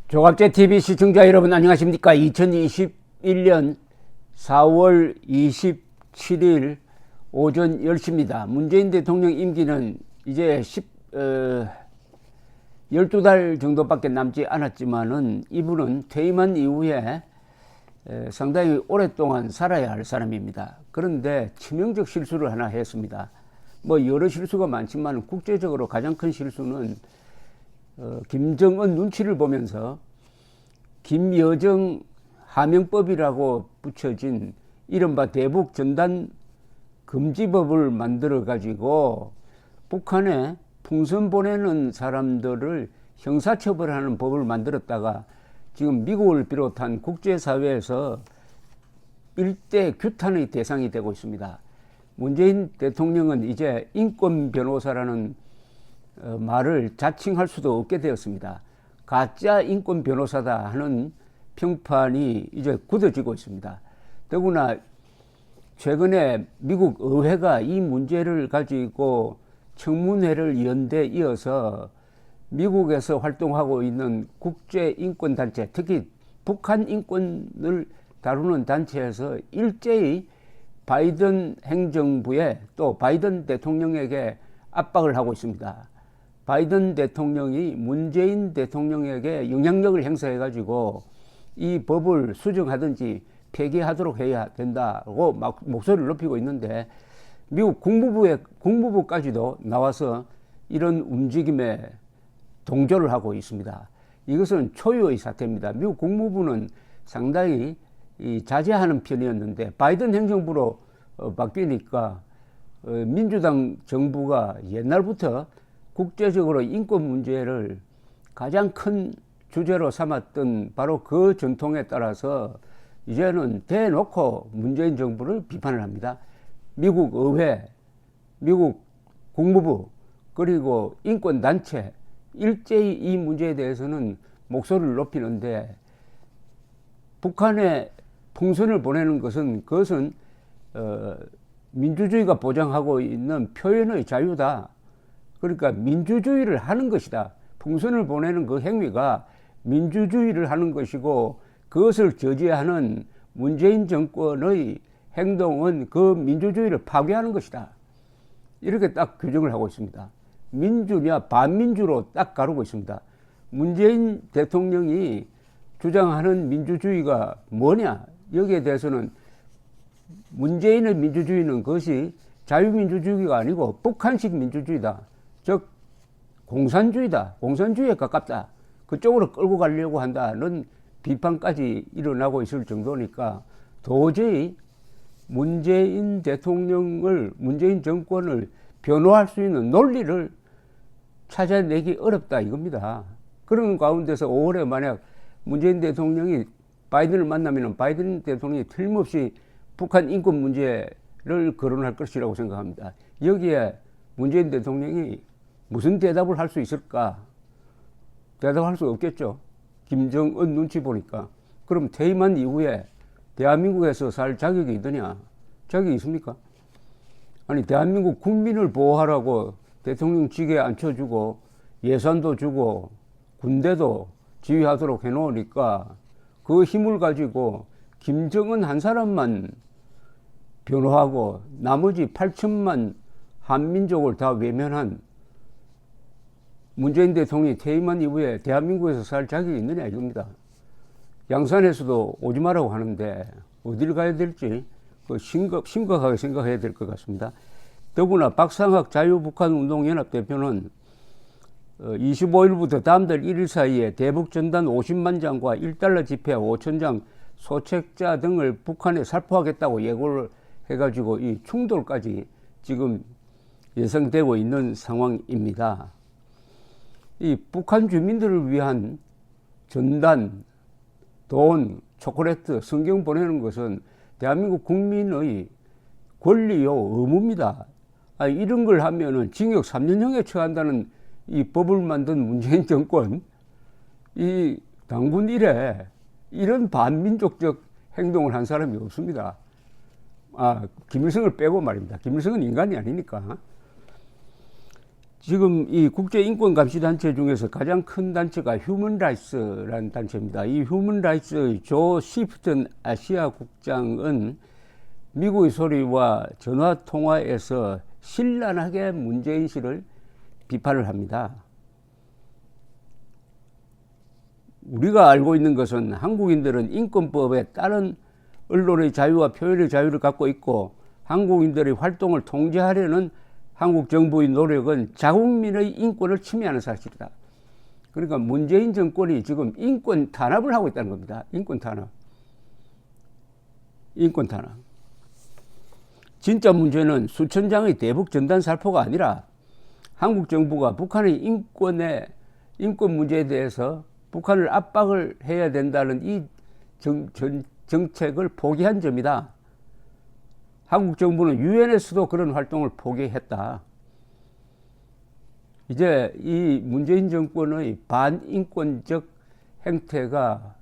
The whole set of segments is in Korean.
조갑제 TV 시청자 여러분 안녕하십니까? 2021년 4월 27일 오전 10시입니다. 문재인 대통령 임기는 이제 12달 정도밖에 남지 않았지만은 이분은 퇴임한 이후에 상당히 오랫동안 살아야 할 사람입니다. 그런데 치명적 실수를 하나 했습니다. 뭐 여러 실수가 많지만 국제적으로 가장 큰 실수는 김정은 눈치를 보면서 김여정 하명법이라고 붙여진 이른바 대북 전단 금지법을 만들어 가지고 북한에 풍선 보내는 사람들을 형사처벌하는 법을 만들었다가 지금 미국을 비롯한 국제사회에서 일대 규탄의 대상이 되고 있습니다. 문재인 대통령은 이제 인권 변호사라는 말을 자칭할 수도 없게 되었습니다. 가짜 인권 변호사다 하는 평판이 이제 굳어지고 있습니다. 더구나 최근에 미국 의회가 이 문제를 가지고 청문회를 연 데 이어서 미국에서 활동하고 있는 국제인권단체, 특히 북한 인권을 다루는 단체에서 일제히 바이든 행정부에 또 바이든 대통령에게 압박을 하고 있습니다. 바이든 대통령이 문재인 대통령에게 영향력을 행사해 가지고 이 법을 수정하든지 폐기하도록 해야 된다고 막 목소리를 높이고 있는데 미국 국무부까지도 나와서 이런 움직임에 동조를 하고 있습니다. 이것은 초유의 사태입니다. 미국 국무부는 상당히 자제하는 편이었는데 바이든 행정부로 바뀌니까 민주당 정부가 옛날부터 국제적으로 인권 문제를 가장 큰 주제로 삼았던 바로 그 전통에 따라서 이제는 대놓고 문재인 정부를 비판을 합니다. 미국 의회, 미국 국무부, 그리고 인권단체 일제히 이 문제에 대해서는 목소리를 높이는데 북한에 풍선을 보내는 그것은 민주주의가 보장하고 있는 표현의 자유다. 그러니까 민주주의를 하는 것이다. 풍선을 보내는 그 행위가 민주주의를 하는 것이고 그것을 저지하는 문재인 정권의 행동은 그 민주주의를 파괴하는 것이다. 이렇게 딱 규정을 하고 있습니다. 민주냐 반민주로 딱 가르고 있습니다. 문재인 대통령이 주장하는 민주주의가 뭐냐? 여기에 대해서는 문재인의 민주주의는 그것이 자유민주주의가 아니고 북한식 민주주의다. 즉 공산주의다. 공산주의에 가깝다. 그쪽으로 끌고 가려고 한다는 비판까지 일어나고 있을 정도니까 도저히 문재인 대통령을, 문재인 정권을 변호할 수 있는 논리를 찾아내기 어렵다 이겁니다. 그런 가운데서 5월에 만약 문재인 대통령이 바이든을 만나면 바이든 대통령이 틀림없이 북한 인권 문제를 거론할 것이라고 생각합니다. 여기에 문재인 대통령이 무슨 대답을 할 수 있을까? 대답할 수 없겠죠. 김정은 눈치 보니까. 그럼 퇴임한 이후에 대한민국에서 살 자격이 있느냐? 자격이 있습니까? 아니, 대한민국 국민을 보호하라고 대통령직에 앉혀주고 예산도 주고 군대도 지휘하도록 해놓으니까 그 힘을 가지고 김정은 한 사람만 변호하고 나머지 8천만 한민족을 다 외면한 문재인 대통령이 퇴임한 이후에 대한민국에서 살 자격이 있느냐 이겁니다. 양산에서도 오지 마라고 하는데 어디를 가야 될지 심각하게 생각해야 될 것 같습니다. 더구나 박상학 자유북한운동연합 대표는 25일부터 다음 달 1일 사이에 대북전단 50만 장과 1달러 지폐 5천 장 소책자 등을 북한에 살포하겠다고 예고를 해가지고 이 충돌까지 지금 예상되고 있는 상황입니다. 이 북한 주민들을 위한 전단, 돈, 초콜릿, 성경 보내는 것은 대한민국 국민의 권리요 의무입니다. 이런 걸 하면은 징역 3년형에 처한다는 이 법을 만든 문재인 정권, 이 당군 이래 이런 반민족적 행동을 한 사람이 없습니다. 김일성을 빼고 말입니다. 김일성은 인간이 아니니까. 지금 이 국제인권감시단체 중에서 가장 큰 단체가 휴먼라이츠라는 단체입니다. 이 휴먼라이츠의 조 시프튼 아시아 국장은 미국의 소리와 전화통화에서 신랄하게 문재인 씨를 비판을 합니다. 우리가 알고 있는 것은 한국인들은 인권법에 따른 언론의 자유와 표현의 자유를 갖고 있고 한국인들의 활동을 통제하려는 한국 정부의 노력은 자국민의 인권을 침해하는 사실이다. 그러니까 문재인 정권이 지금 인권 탄압을 하고 있다는 겁니다. 인권 탄압. 인권 탄압. 진짜 문제는 수천 장의 대북 전단 살포가 아니라 한국 정부가 북한의 인권 문제에 대해서 북한을 압박을 해야 된다는 이 정책을 포기한 점이다. 한국 정부는 유엔에서도 그런 활동을 포기했다. 이제 이 문재인 정권의 반인권적 행태가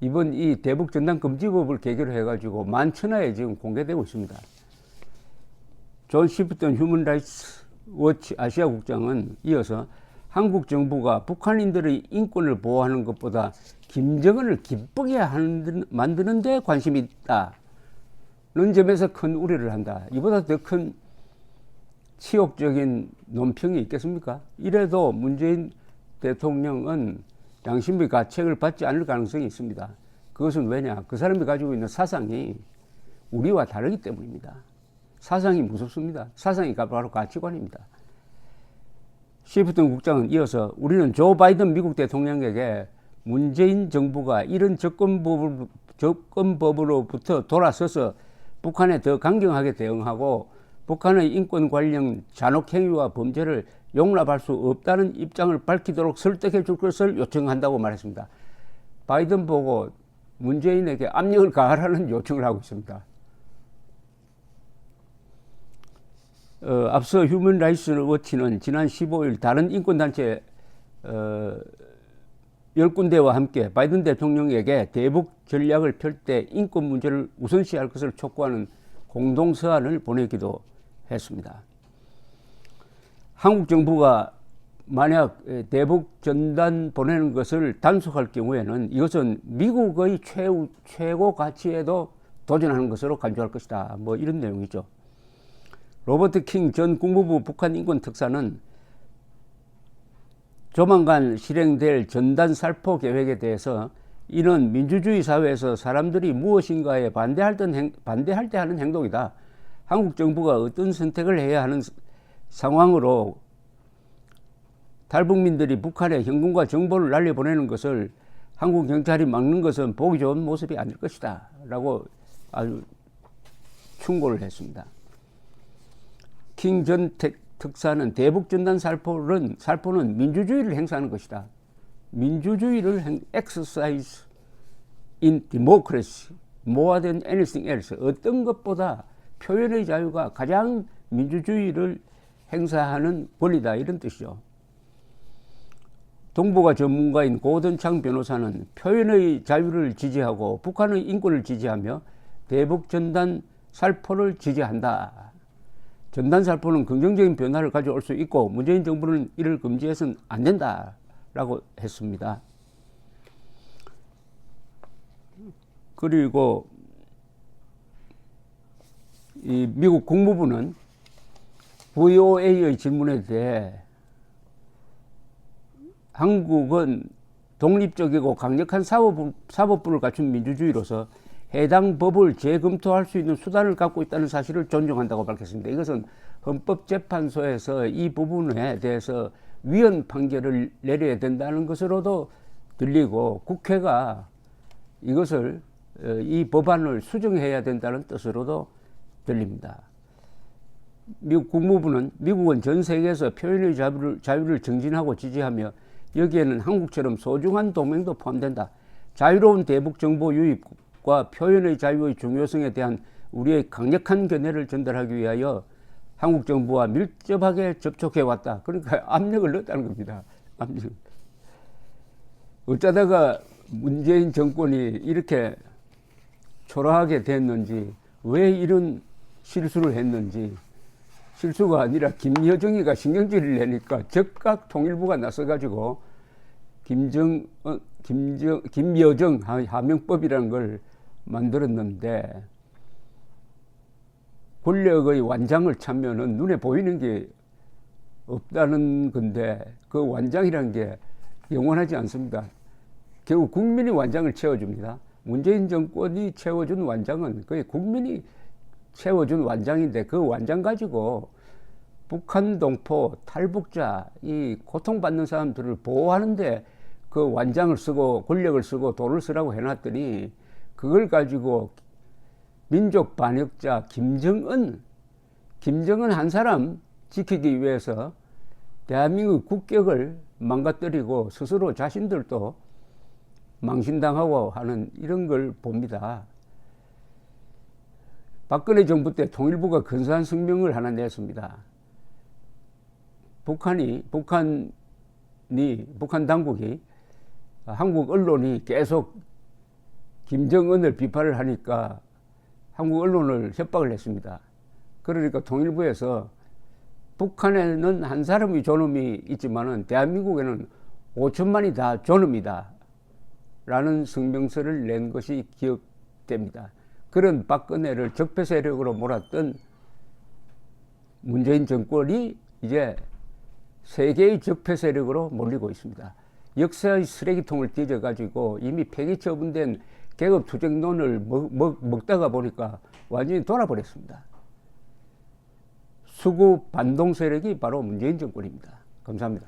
이번 이 대북 전단 금지법을 계기로 해가지고 만천하에 지금 공개되고 있습니다. 존 시프턴 휴먼 라이츠 워치 아시아 국장은 이어서 한국 정부가 북한인들의 인권을 보호하는 것보다 김정은을 기쁘게 만드는 데 관심이 있다. 는 점에서 큰 우려를 한다. 이보다 더 큰 치욕적인 논평이 있겠습니까? 이래도 문재인 대통령은 양심의 가책을 받지 않을 가능성이 있습니다. 그것은 왜냐? 그 사람이 가지고 있는 사상이 우리와 다르기 때문입니다. 사상이 무섭습니다. 사상이 바로 가치관입니다. 시프턴 국장은 이어서 우리는 조 바이든 미국 대통령에게 문재인 정부가 이런 접근법으로부터 돌아서서 북한에 더 강경하게 대응하고 북한의 인권 관련 잔혹행위와 범죄를 용납할 수 없다는 입장을 밝히도록 설득해 줄 것을 요청한다고 말했습니다. 바이든 보고 문재인에게 압력을 가하라는 요청을 하고 있습니다. 앞서 휴먼 라이츠 워치는 지난 15일 다른 인권단체 10군데와 함께 바이든 대통령에게 대북 전략을 펼 때 인권 문제를 우선시할 것을 촉구하는 공동서한을 보내기도 했습니다. 한국 정부가 만약 대북 전단 보내는 것을 단속할 경우에는 이것은 미국의 최고 가치에도 도전하는 것으로 간주할 것이다. 뭐 이런 내용이죠. 로버트 킹 전 국무부 북한 인권 특사는 조만간 실행될 전단 살포 계획에 대해서 이는 민주주의 사회에서 사람들이 무엇인가에 반대할 때 하는 행동이다. 한국 정부가 어떤 선택을 해야 하는 상황으로 탈북민들이 북한에 현금과 정보를 날려보내는 것을 한국 경찰이 막는 것은 보기 좋은 모습이 아닐 것이다. 라고 아주 충고를 했습니다. 킹 전 특사는 대북 전단 살포는 민주주의를 행사하는 것이다. 민주주의를 exercise in democracy more than anything else. 어떤 것보다 표현의 자유가 가장 민주주의를 행사하는 권리다. 이런 뜻이죠. 동북아 전문가인 고든창 변호사는 표현의 자유를 지지하고 북한의 인권을 지지하며 대북 전단 살포를 지지한다. 전단 살포는 긍정적인 변화를 가져올 수 있고 문재인 정부는 이를 금지해서는 안 된다라고 했습니다. 그리고 이 미국 국무부는 VOA의 질문에 대해 한국은 독립적이고 강력한 사법부를 갖춘 민주주의로서 해당 법을 재검토할 수 있는 수단을 갖고 있다는 사실을 존중한다고 밝혔습니다. 이것은 헌법재판소에서 이 부분에 대해서 위헌 판결을 내려야 된다는 것으로도 들리고 국회가 이것을 이 법안을 수정해야 된다는 뜻으로도 들립니다. 미국 국무부는 미국은 전 세계에서 표현의 자유를 정진하고 지지하며 여기에는 한국처럼 소중한 동맹도 포함된다. 자유로운 대북 정보 유입과 표현의 자유의 중요성에 대한 우리의 강력한 견해를 전달하기 위하여 한국 정부와 밀접하게 접촉해왔다. 그러니까 압력을 넣었다는 겁니다. 압력. 어쩌다가 문재인 정권이 이렇게 초라하게 됐는지, 왜 이런 실수를 했는지 실수가 아니라 김여정이가 신경질을 내니까 즉각 통일부가 나서가지고 김여정 하명법이라는 걸 만들었는데, 권력의 완장을 찾면은 눈에 보이는 게 없다는 건데, 그 완장이라는 게 영원하지 않습니다. 결국 국민이 완장을 채워줍니다. 문재인 정권이 채워준 완장은 거의 국민이 채워준 완장인데, 그 완장 가지고 북한 동포, 탈북자, 이 고통받는 사람들을 보호하는데 그 완장을 쓰고 권력을 쓰고 돈을 쓰라고 해놨더니, 그걸 가지고 민족 반역자 김정은 한 사람 지키기 위해서 대한민국 국격을 망가뜨리고 스스로 자신들도 망신당하고 하는 이런 걸 봅니다. 박근혜 정부 때 통일부가 근사한 성명을 하나 냈습니다. 북한 당국이, 한국 언론이 계속 김정은을 비판을 하니까 한국 언론을 협박을 했습니다. 그러니까 통일부에서 북한에는 한 사람이 존엄이 있지만은 대한민국에는 5천만이 다 존엄이다 라는 성명서를 낸 것이 기억됩니다. 그런 박근혜를 적폐 세력으로 몰았던 문재인 정권이 이제 세계의 적폐 세력으로 몰리고 있습니다. 역사의 쓰레기통을 뒤져가지고 이미 폐기 처분된 계급 투쟁론을 먹다가 보니까 완전히 돌아버렸습니다. 수구 반동 세력이 바로 문재인 정권입니다. 감사합니다.